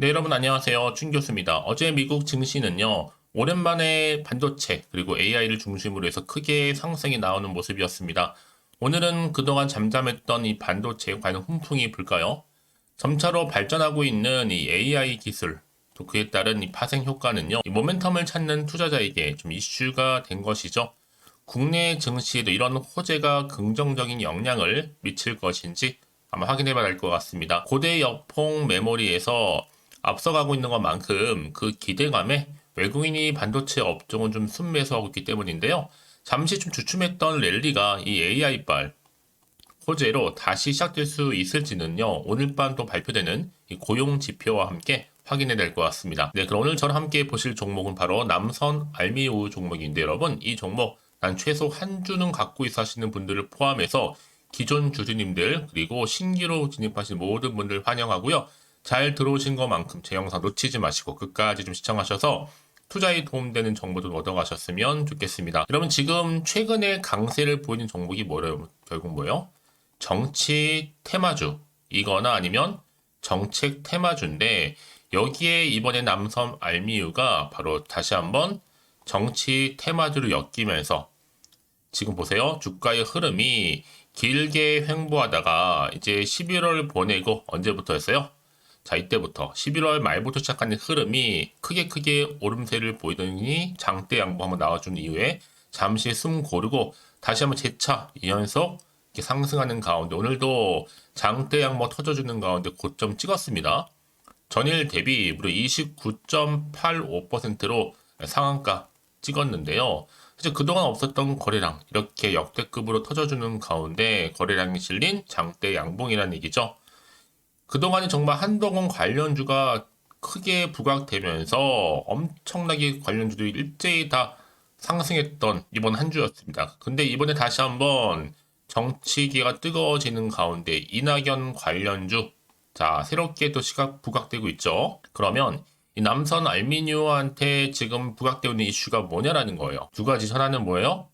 네, 여러분 안녕하세요. 춘 교수입니다. 어제 미국 증시는요, 오랜만에 반도체 그리고 AI를 중심으로 해서 크게 상승이 나오는 모습이었습니다. 오늘은 그동안 잠잠했던 이 반도체에 과연 훈풍이 불까요? 점차로 발전하고 있는 이 AI 기술, 또 그에 따른 이 파생 효과는요, 이 모멘텀을 찾는 투자자에게 좀 이슈가 된 것이죠. 국내 증시에도 이런 호재가 긍정적인 영향을 미칠 것인지 아마 확인해 봐야 할 것 같습니다. 고대 역폭 메모리에서 앞서가고 있는 것만큼 그 기대감에 외국인이 반도체 업종은 좀 순매수하고 있기 때문인데요. 잠시 좀 주춤했던 랠리가 이 AI발 호재로 다시 시작될 수 있을지는요. 오늘 밤 또 발표되는 이 고용 지표와 함께 확인해야 될 것 같습니다. 네, 그럼 오늘 저랑 함께 보실 종목은 바로 남선 알미우 종목인데 여러분 이 종목 난 최소 한 주는 갖고 있어 하시는 분들을 포함해서 기존 주주님들 그리고 신규로 진입하신 모든 분들 환영하고요. 잘 들어오신 것만큼 제 영상 놓치지 마시고 끝까지 좀 시청하셔서 투자에 도움되는 정보도 얻어가셨으면 좋겠습니다. 여러분 지금 최근에 강세를 보이는 종목이 뭐예요? 결국 뭐예요? 정치 테마주 이거나 아니면 정책 테마주인데 여기에 이번에 남섬 알미유가 바로 다시 한번 정치 테마주로 엮이면서 지금 보세요. 주가의 흐름이 길게 횡보하다가 이제 11월 보내고 언제부터였어요? 자, 이때부터 11월 말부터 시작하는 흐름이 크게 오름세를 보이더니 장대 양보 한번 나와준 이후에 잠시 숨 고르고 다시 한번 재차 2연속 이렇게 상승하는 가운데 오늘도 장대 양보 터져주는 가운데 고점 찍었습니다. 전일 대비 무려 29.85%로 상한가 찍었는데요. 사실 그동안 없었던 거래량 이렇게 역대급으로 터져주는 가운데 거래량이 실린 장대 양봉이라는 얘기죠. 그동안에 정말 한동안 관련주가 크게 부각되면서 엄청나게 관련주들이 일제히 다 상승했던 이번 한 주였습니다. 근데 이번에 다시 한번 정치기가 뜨거워지는 가운데 이낙연 관련주 자 새롭게 또 시각 부각되고 있죠. 그러면 이 남선 알미니오한테 지금 부각되고 있는 이슈가 뭐냐라는 거예요. 두 가지 하나는 뭐예요?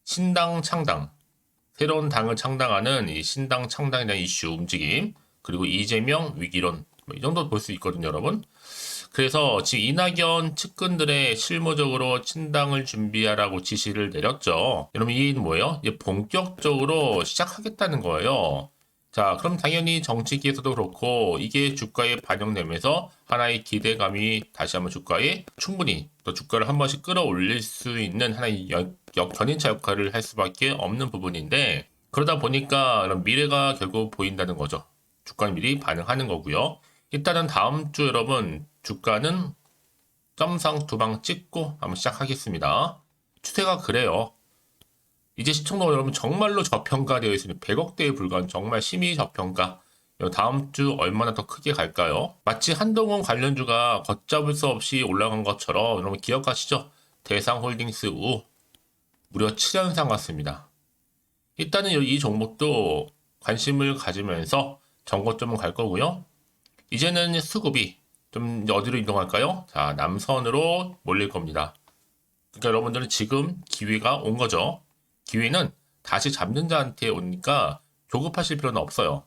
신당 창당 새로운 당을 창당하는 이 신당 창당에 대한 이슈 움직임 그리고 이재명 위기론 뭐이 정도 볼 수 있거든요, 여러분. 그래서 지금 이낙연 측근들의 실무적으로 친당을 준비하라고 지시를 내렸죠. 여러분 이게 뭐예요? 이제 본격적으로 시작하겠다는 거예요. 자, 그럼 당연히 정치기에서도 그렇고 이게 주가에 반영되면서 하나의 기대감이 다시 한번 주가에 충분히 또 주가를 한 번씩 끌어올릴 수 있는 하나의 견인차 역할을 할 수밖에 없는 부분인데 그러다 보니까 이런 미래가 결국 보인다는 거죠. 주가는 미리 반응하는 거고요. 일단은 다음 주 여러분 주가는 점상 두 방 찍고 한번 시작하겠습니다. 추세가 그래요. 이제 시청자 여러분 정말로 저평가되어 있으니 100억대에 불과한 정말 심히 저평가. 다음 주 얼마나 더 크게 갈까요? 마치 한동훈 관련주가 걷잡을 수 없이 올라간 것처럼 여러분 기억하시죠? 대상홀딩스 우 무려 7연상 같습니다. 일단은 이 종목도 관심을 가지면서 정고점은 갈 거고요. 이제는 수급이 좀 어디로 이동할까요? 자, 남선으로 몰릴 겁니다. 그러니까 여러분들은 지금 기회가 온 거죠. 기회는 다시 잡는 자한테 오니까 조급하실 필요는 없어요.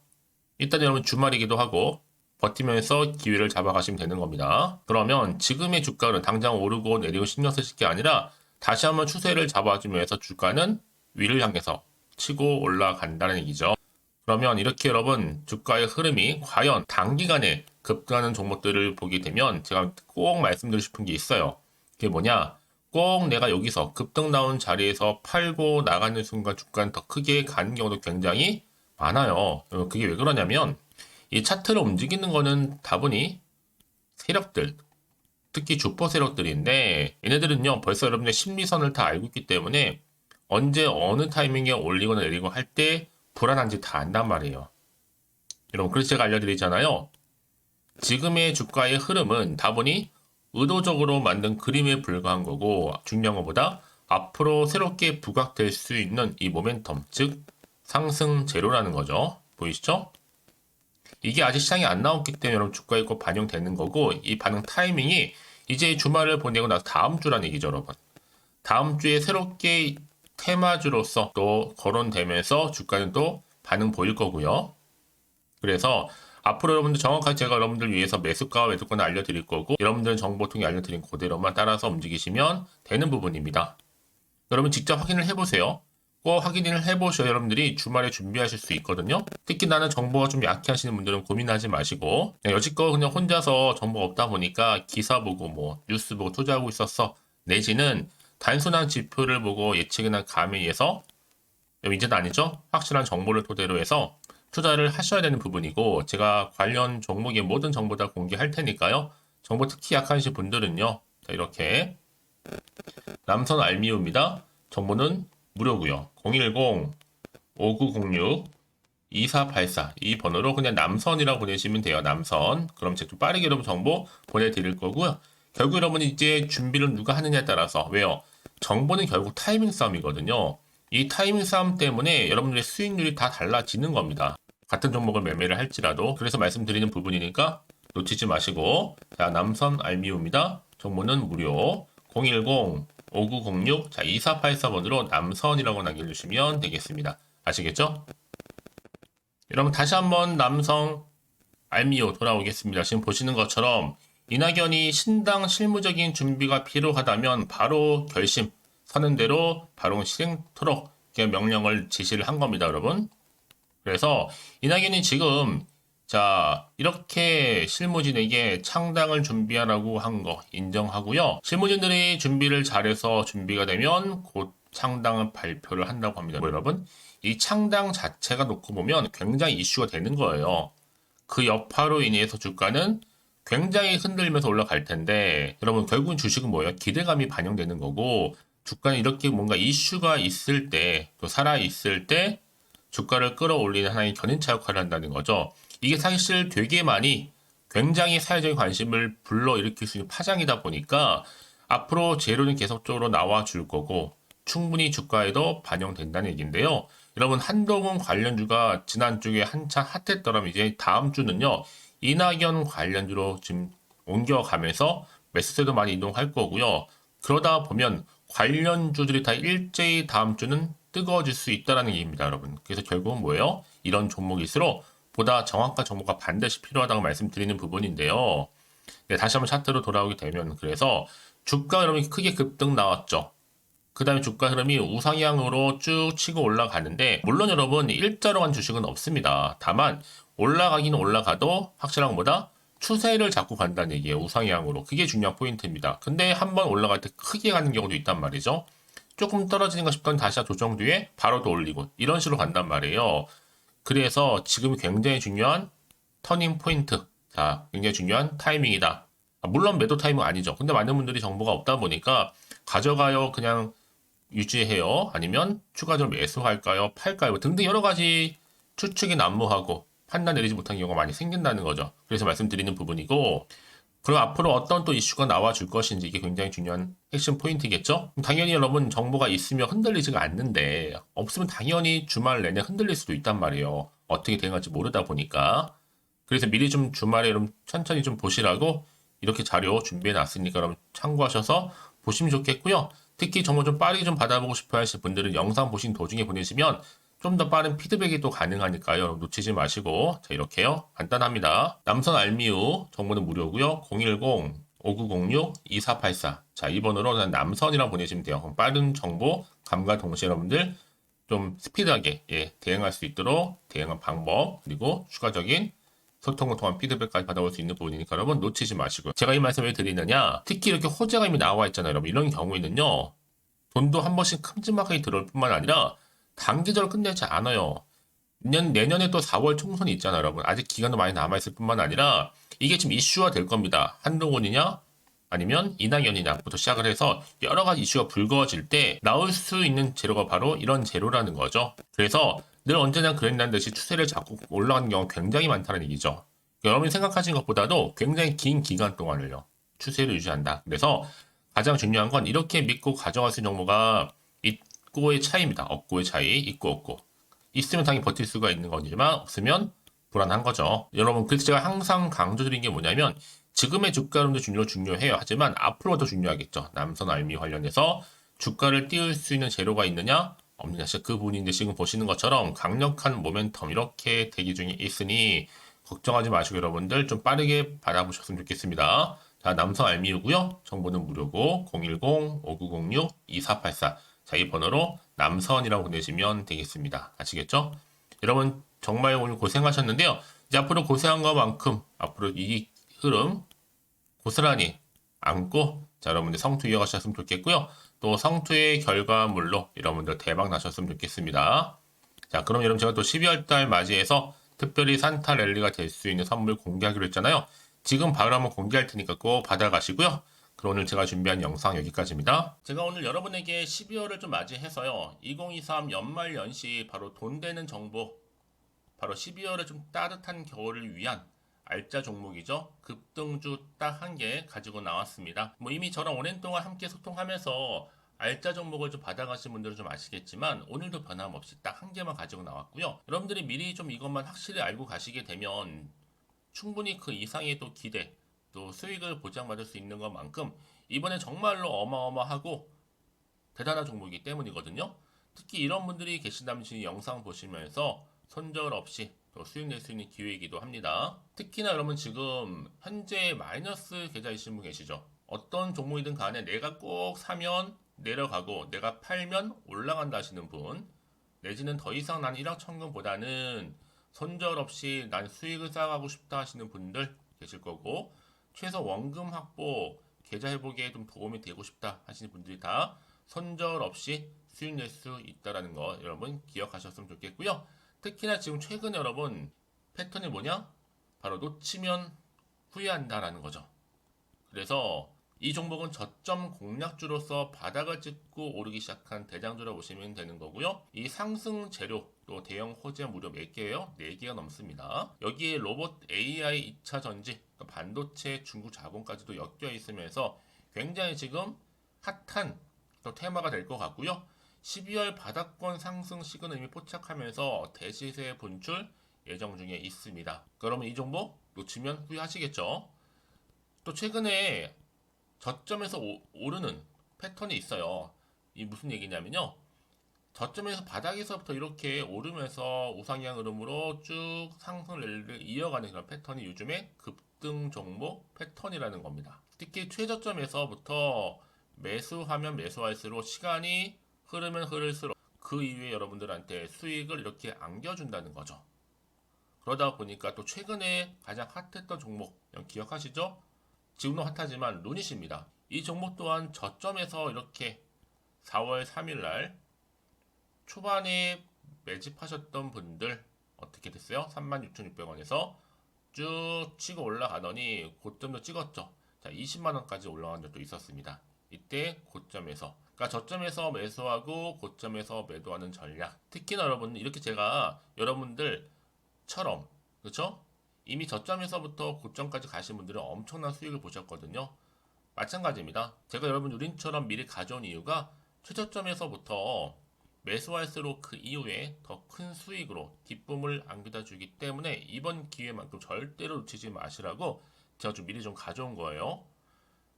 일단 여러분 주말이기도 하고 버티면서 기회를 잡아가시면 되는 겁니다. 그러면 지금의 주가는 당장 오르고 내리고 신경 쓰실 게 아니라 다시 한번 추세를 잡아주면서 주가는 위를 향해서 치고 올라간다는 얘기죠. 그러면 이렇게 여러분 주가의 흐름이 과연 단기간에 급등하는 종목들을 보게 되면 제가 꼭 말씀드리고 싶은 게 있어요. 그게 뭐냐? 꼭 내가 여기서 급등 나온 자리에서 팔고 나가는 순간 주가는 더 크게 가는 경우도 굉장히 많아요. 그게 왜 그러냐면 이 차트를 움직이는 거는 다분히 세력들, 특히 주포 세력들인데 얘네들은요 벌써 여러분의 심리선을 다 알고 있기 때문에 언제 어느 타이밍에 올리거나 내리고 할 때 불안한지 다 안단 말이에요. 여러분 그래서 제가 알려드리잖아요. 지금의 주가의 흐름은 다분히 의도적으로 만든 그림에 불과한 거고 중요한 것보다 앞으로 새롭게 부각될 수 있는 이 모멘텀 즉 상승 제로라는 거죠. 보이시죠? 이게 아직 시장에 안 나왔기 때문에 여러분 주가에 꼭 반영되는 거고 이 반응 타이밍이 이제 주말을 보내고 나서 다음 주라는 얘기죠, 여러분. 다음 주에 새롭게 테마주로서 또 거론되면서 주가는 또 반응 보일 거고요. 그래서 앞으로 여러분들 정확하게 제가 여러분들 위해서 매수가와 매도가는 알려드릴 거고 여러분들 정보 통해 알려드린 그대로만 따라서 움직이시면 되는 부분입니다. 여러분 직접 확인을 해보세요. 꼭 확인을 해보셔야 여러분들이 주말에 준비하실 수 있거든요. 특히 나는 정보가 좀 약해하시는 분들은 고민하지 마시고 여지껏 그냥 혼자서 정보가 없다 보니까 기사 보고 뭐 뉴스 보고 투자하고 있었어. 내지는 단순한 지표를 보고 예측이나 감에 의해서 이제는 아니죠. 확실한 정보를 토대로 해서 투자를 하셔야 되는 부분이고 제가 관련 종목의 모든 정보 다 공개할 테니까요. 정보 특히 약하신 분들은요. 자, 이렇게 남선 알미우입니다. 정보는 무료고요. 010-5906-2484 이 번호로 그냥 남선이라고 보내시면 돼요. 남선. 그럼 제가 좀 빠르게 여러분 정보 보내드릴 거고요. 결국 여러분이 이제 준비를 누가 하느냐에 따라서 왜요? 정보는 결국 타이밍 싸움이거든요. 이 타이밍 싸움 때문에 여러분들의 수익률이 다 달라지는 겁니다. 같은 종목을 매매를 할지라도 그래서 말씀드리는 부분이니까 놓치지 마시고 자 남선 알미우입니다. 정보는 무료 010-5906 자 2484번으로 남선이라고 남겨주시면 되겠습니다. 아시겠죠? 여러분 다시 한번 남성 알미오 돌아오겠습니다. 지금 보시는 것처럼 이낙연이 신당 실무적인 준비가 필요하다면 바로 결심 서는 대로 바로 실행토록 명령을 지시를 한 겁니다, 여러분. 그래서 이낙연이 지금 자 이렇게 실무진에게 창당을 준비하라고 한 거 인정하고요. 실무진들이 준비를 잘해서 준비가 되면 곧 창당을 발표를 한다고 합니다. 여러분 이 창당 자체가 놓고 보면 굉장히 이슈가 되는 거예요. 그 여파로 인해서 주가는 굉장히 흔들면서 올라갈 텐데 여러분 결국은 주식은 뭐예요? 기대감이 반영되는 거고 주가는 이렇게 뭔가 이슈가 있을 때 또 살아있을 때 주가를 끌어올리는 하나의 견인차 역할을 한다는 거죠. 이게 사실 되게 많이 굉장히 사회적인 관심을 불러일으킬 수 있는 파장이다 보니까 앞으로 재료는 계속적으로 나와줄 거고 충분히 주가에도 반영된다는 얘기인데요. 여러분 한동훈 관련주가 지난주에 한참 핫했더라면 이제 다음 주는요. 이낙연 관련주로 지금 옮겨가면서 매수세도 많이 이동할 거고요. 그러다 보면 관련주들이 다 일제히 다음 주는 뜨거워질 수 있다는 얘기입니다, 여러분. 그래서 결국은 뭐예요? 이런 종목일수록 보다 정확한 정보가 반드시 필요하다고 말씀드리는 부분인데요. 네, 다시 한번 차트로 돌아오게 되면 그래서 주가 흐름이 크게 급등 나왔죠. 그 다음에 주가 흐름이 우상향으로 쭉 치고 올라가는데 물론 여러분 일자로 간 주식은 없습니다. 다만 올라가기는 올라가도 확실한 것보다 추세를 잡고 간다는 얘기예요. 우상향으로. 그게 중요한 포인트입니다. 근데 한번 올라갈 때 크게 가는 경우도 있단 말이죠. 조금 떨어지는 것 싶더니 다시 조정 뒤에 바로 또 올리고 이런 식으로 간단 말이에요. 그래서 지금 굉장히 중요한 터닝 포인트. 자, 굉장히 중요한 타이밍이다. 물론 매도 타이밍 아니죠. 근데 많은 분들이 정보가 없다 보니까 가져가요. 그냥 유지해요. 아니면 추가적으로 매수할까요? 팔까요? 뭐 등등 여러 가지 추측이 난무하고 판단 내리지 못한 경우가 많이 생긴다는 거죠. 그래서 말씀드리는 부분이고 그리고 앞으로 어떤 또 이슈가 나와줄 것인지 이게 굉장히 중요한 핵심 포인트겠죠? 당연히 여러분 정보가 있으면 흔들리지가 않는데 없으면 당연히 주말 내내 흔들릴 수도 있단 말이에요. 어떻게 대응할지 모르다 보니까. 그래서 미리 좀 주말에 여러분 천천히 좀 보시라고 이렇게 자료 준비해 놨으니까 여러분 참고하셔서 보시면 좋겠고요. 특히 정보 좀 빠르게 좀 받아보고 싶어 하실 분들은 영상 보신 도중에 보내시면 좀 더 빠른 피드백이 또 가능하니까요. 놓치지 마시고 자 이렇게요. 간단합니다. 남선 알미우 정보는 무료고요. 010-5906-2484 자 이 번호로 남선이라고 보내시면 돼요. 그럼 빠른 정보 감과 동시에 여러분들 좀 스피드하게 대응할 수 있도록 대응한 방법 그리고 추가적인 소통을 통한 피드백까지 받아볼 수 있는 부분이니까 여러분 놓치지 마시고요. 제가 이 말씀을 왜 드리느냐 특히 이렇게 호재가 이미 나와 있잖아요. 여러분 이런 경우에는요. 돈도 한 번씩 큼지막하게 들어올 뿐만 아니라 단기적으로 끝내지 않아요. 내년에 또 4월 총선이 있잖아요, 여러분. 아직 기간도 많이 남아있을 뿐만 아니라 이게 지금 이슈화 될 겁니다. 한동훈이냐 아니면 이낙연이냐부터 시작을 해서 여러 가지 이슈가 불거질 때 나올 수 있는 재료가 바로 이런 재료라는 거죠. 그래서 늘 언제나 그랬다는 듯이 추세를 잡고 올라가는 경우가 굉장히 많다는 얘기죠. 여러분이 생각하시는 것보다도 굉장히 긴 기간 동안을요. 추세를 유지한다. 그래서 가장 중요한 건 이렇게 믿고 가져갈 수 있는 정보가 있고의 차이입니다. 없고의 차이, 있고 없고. 있으면 당연히 버틸 수가 있는 거지만 없으면 불안한 거죠. 여러분, 그래서 제가 항상 강조드린 게 뭐냐면 지금의 주가 흐름도 중요해요. 하지만 앞으로 더 중요하겠죠. 남선 알미 관련해서 주가를 띄울 수 있는 재료가 있느냐 없느냐. 그 부분인데 지금 보시는 것처럼 강력한 모멘텀 이렇게 대기 중에 있으니 걱정하지 마시고 여러분들 좀 빠르게 받아보셨으면 좋겠습니다. 자, 남성 알미유고요. 정보는 무료고 010-5906-2484. 자, 이 번호로 남선이라고 보내시면 되겠습니다. 아시겠죠? 여러분 정말 오늘 고생하셨는데요. 이제 앞으로 고생한 것만큼 앞으로 이 흐름 고스란히 안고 자, 여러분들 성투 이어가셨으면 좋겠고요. 또 성투의 결과물로 여러분들 대박 나셨으면 좋겠습니다. 자, 그럼 여러분 제가 또 12월 달 맞이해서 특별히 산타 랠리가 될 수 있는 선물 공개하기로 했잖아요. 지금 바로 한번 공개할 테니까 꼭 받아가시고요. 그럼 오늘 제가 준비한 영상 여기까지입니다. 제가 오늘 여러분에게 12월을 좀 맞이해서요. 2023 연말 연시 바로 돈 되는 정보, 바로 12월에 좀 따뜻한 겨울을 위한 알짜 종목이죠. 급등주 딱 한 개 가지고 나왔습니다. 뭐 이미 저랑 오랜 동안 함께 소통하면서 알짜 종목을 좀 받아가신 분들은 좀 아시겠지만 오늘도 변함없이 딱 한 개만 가지고 나왔고요. 여러분들이 미리 좀 이것만 확실히 알고 가시게 되면 충분히 그 이상의 또 기대, 또 수익을 보장받을 수 있는 것만큼 이번에 정말로 어마어마하고 대단한 종목이기 때문이거든요. 특히 이런 분들이 계신다면 지금 영상 보시면서 손절 없이 또 수익 낼 수 있는 기회이기도 합니다. 특히나 여러분 지금 현재 마이너스 계좌이신 분 계시죠? 어떤 종목이든 간에 내가 꼭 사면 내려가고 내가 팔면 올라간다 하시는 분, 내지는 더 이상 난 일확천금보다는 손절 없이 난 수익을 쌓아가고 싶다 하시는 분들 계실 거고, 최소 원금 확보, 계좌 회복에 좀 도움이 되고 싶다 하시는 분들이 다 손절 없이 수익 낼 수 있다는 거 여러분 기억하셨으면 좋겠고요. 특히나 지금 최근에 여러분 패턴이 뭐냐? 바로 놓치면 후회한다라는 거죠. 그래서 이 종목은 저점 공략주로서 바닥을 찍고 오르기 시작한 대장주라고 보시면 되는 거고요. 이 상승 재료 또 대형 호재 무려 몇 개예요? 4개가 넘습니다. 여기에 로봇 AI 2차 전지, 반도체 중국 자본까지도 엮여 있으면서 굉장히 지금 핫한 또 테마가 될 것 같고요. 12월 바닥권 상승 시그널 이미 포착하면서 대시세 분출 예정 중에 있습니다. 그러면 이 종목 놓치면 후회하시겠죠? 또 최근에 저점에서 오르는 패턴이 있어요. 이 무슨 얘기냐면요. 저점에서 바닥에서부터 이렇게 오르면서 우상향 흐름으로 쭉 상승 랠리를 이어가는 그런 패턴이 요즘에 급등 종목 패턴이라는 겁니다. 특히 최저점에서부터 매수하면 매수할수록 시간이 흐르면 흐를수록 그 이후에 여러분들한테 수익을 이렇게 안겨준다는 거죠. 그러다 보니까 또 최근에 가장 핫했던 종목 기억하시죠? 지금도 핫하지만 루닛입니다. 이 종목 또한 저점에서 이렇게 4월 3일 날 초반에 매집하셨던 분들 어떻게 됐어요? 36,600원에서 쭉 치고 올라가더니 고점도 찍었죠. 자, 20만원까지 올라간 적도 있었습니다. 이때 고점에서, 그러니까 저점에서 매수하고 고점에서 매도하는 전략. 특히나 여러분 이렇게 제가 여러분들처럼 그렇죠? 이미 저점에서부터 고점까지 가신 분들은 엄청난 수익을 보셨거든요. 마찬가지입니다. 제가 여러분 우린처럼 미리 가져온 이유가 최저점에서부터 매수할수록 그 이후에 더 큰 수익으로 기쁨을 안겨다 주기 때문에 이번 기회만큼 절대로 놓치지 마시라고 제가 좀 미리 좀 가져온 거예요.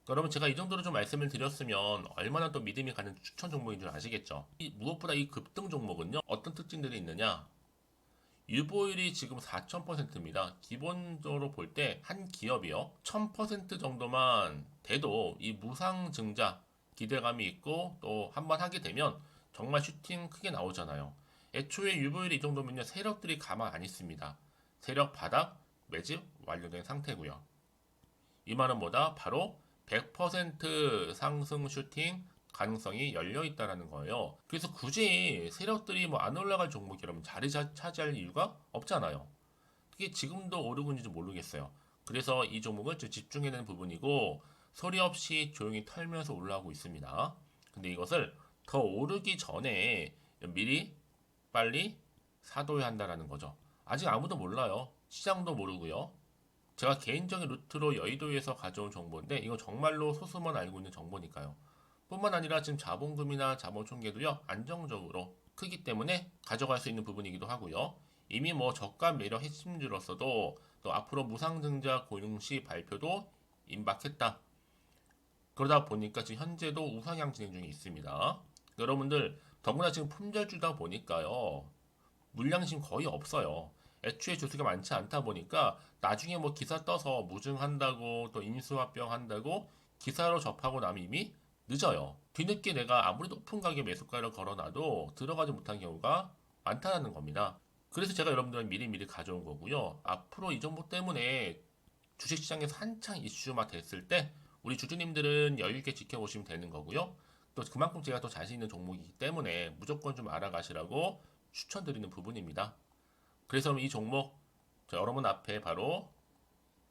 그러면 제가 이 정도로 좀 말씀을 드렸으면 얼마나 또 믿음이 가는 추천 종목인 줄 아시겠죠? 무엇보다 이 급등 종목은요, 어떤 특징들이 있느냐? 유보율이 지금 4000%입니다. 기본적으로 볼 때 한 기업이요, 1000% 정도만 돼도 이 무상증자 기대감이 있고 또 한번 하게 되면 정말 슈팅 크게 나오잖아요. 애초에 유보율이 이 정도면요, 세력들이 가만 안 있습니다. 세력 바닥 매집 완료된 상태고요. 이 말은 뭐다? 바로 100% 상승 슈팅 가능성이 열려 있다라는 거예요. 그래서 굳이 세력들이 뭐 안 올라갈 종목이 여러분 자리 차지할 이유가 없잖아요. 그게 지금도 오르고 있는지 모르겠어요. 그래서 이 종목을 좀 집중해야 되는 부분이고 소리 없이 조용히 털면서 올라가고 있습니다. 근데 이것을 더 오르기 전에 미리 빨리 사둬야 한다라는 거죠. 아직 아무도 몰라요. 시장도 모르고요. 제가 개인적인 루트로 여의도에서 가져온 정보인데 이거 정말로 소수만 알고 있는 정보니까요. 뿐만 아니라 지금 자본금이나 자본총계도요, 안정적으로 크기 때문에 가져갈 수 있는 부분이기도 하고요. 이미 뭐 저가 매력 핵심주로서도 또 앞으로 무상증자 고용시 발표도 임박했다. 그러다 보니까 지금 현재도 우상향 진행 중에 있습니다. 여러분들 더구나 지금 품절주다 보니까요, 물량심 거의 없어요. 애초에 주수가 많지 않다 보니까 나중에 뭐 기사 떠서 무증한다고 또 인수합병 한다고 기사로 접하고 나면 이미 늦어요. 뒤늦게 내가 아무리 높은 가격 매수가를 걸어놔도 들어가지 못한 경우가 많다는 겁니다. 그래서 제가 여러분들은 미리미리 가져온 거고요. 앞으로 이 정보 때문에 주식시장에서 한창 이슈가 됐을 때 우리 주주님들은 여유 있게 지켜보시면 되는 거고요. 또 그만큼 제가 더 자신 있는 종목이기 때문에 무조건 좀 알아가시라고 추천드리는 부분입니다. 그래서 이 종목 여러분 앞에 바로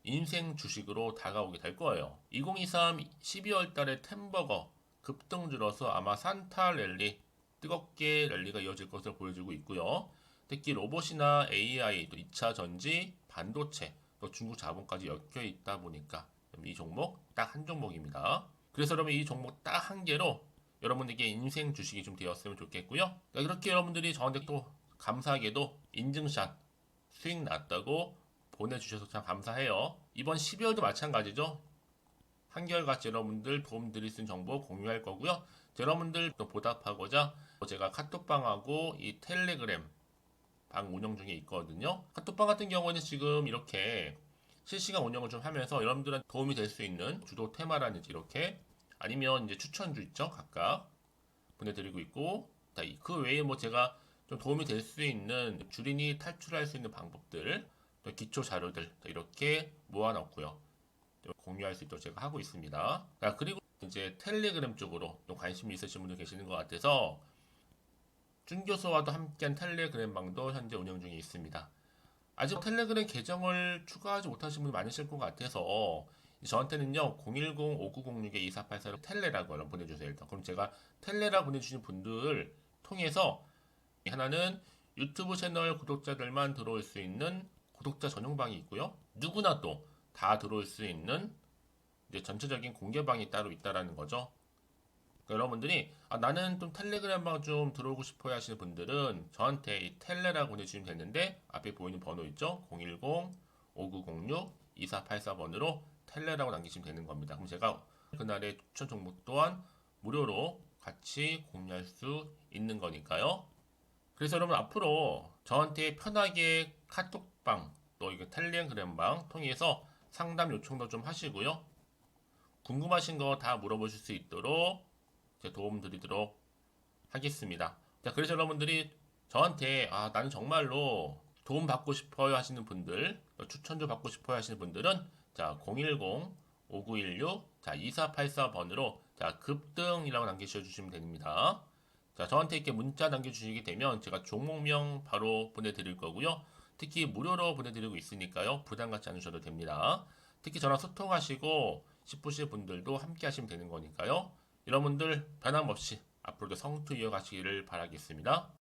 인생 주식으로 다가오게 될 거예요. 2023 12월 달에 템버거 급등주로서 아마 산타 랠리 뜨겁게 랠리가 이어질 것으로 보여지고 있고요. 특히 로봇이나 AI, 또 2차 전지, 반도체, 또 중국 자본까지 엮여 있다 보니까 이 종목 딱 한 종목입니다. 그래서 여러분 이 종목 딱 한 개로 여러분에게 인생 주식이 좀 되었으면 좋겠고요. 그렇게 여러분들이 저한테 또 감사하게도 인증샷 수익 났다고 보내주셔서 참 감사해요. 이번 12월도 마찬가지죠. 한결같이 여러분들 도움 드릴 수 있는 정보 공유할 거고요. 여러분들 또 보답하고자 제가 카톡방하고 이 텔레그램 방 운영 중에 있거든요. 카톡방 같은 경우는 지금 이렇게 실시간 운영을 좀 하면서 여러분들한테 도움이 될 수 있는 주도 테마라든지 이렇게 아니면 이제 추천주 있죠. 각각 보내드리고 있고 그 외에 뭐 제가 좀 도움이 될 수 있는 주린이 탈출할 수 있는 방법들 또 기초 자료들 이렇게 모아놨고요. 공유할 수 있도록 제가 하고 있습니다. 그리고 이제 텔레그램 쪽으로 또 관심이 있으신 분들 계시는 것 같아서 준교수와도 함께한 텔레그램 방도 현재 운영 중에 있습니다. 아직 텔레그램 계정을 추가하지 못하신 분이 많으실 것 같아서 저한테는요 010-5906-2484로 텔레라고 보내주세요. 일단 그럼 제가 텔레라 보내주신 분들 통해서 하나는 유튜브 채널 구독자들만 들어올 수 있는 구독자 전용방이 있고요. 누구나 또 다 들어올 수 있는 이제 전체적인 공개방이 따로 있다라는 거죠. 그러니까 여러분들이 나는 좀 텔레그램 방 좀 들어오고 싶어요 하시는 분들은 저한테 이 텔레라고 보내주시면 되는데 앞에 보이는 번호 있죠? 010-5906-2484번으로 텔레라고 남기시면 되는 겁니다. 그럼 제가 그날의 추천 종목 또한 무료로 같이 공유할 수 있는 거니까요. 그래서 여러분 앞으로 저한테 편하게 카톡방 또 이거 텔레그램방 통해서 상담 요청도 좀 하시고요. 궁금하신 거 다 물어보실 수 있도록 제가 도움 드리도록 하겠습니다. 자, 그래서 여러분들이 저한테 나는 정말로 도움 받고 싶어요 하시는 분들, 추천도 받고 싶어요 하시는 분들은 자, 010-5916 자, 2484번으로 자, 급등이라고 남기셔 주시면 됩니다. 자, 저한테 이렇게 문자 남겨주시게 되면 제가 종목명 바로 보내드릴 거고요. 특히 무료로 보내드리고 있으니까요. 부담 갖지 않으셔도 됩니다. 특히 저랑 소통하시고 싶으신 분들도 함께 하시면 되는 거니까요. 여러분들 변함없이 앞으로도 성투 이어가시기를 바라겠습니다.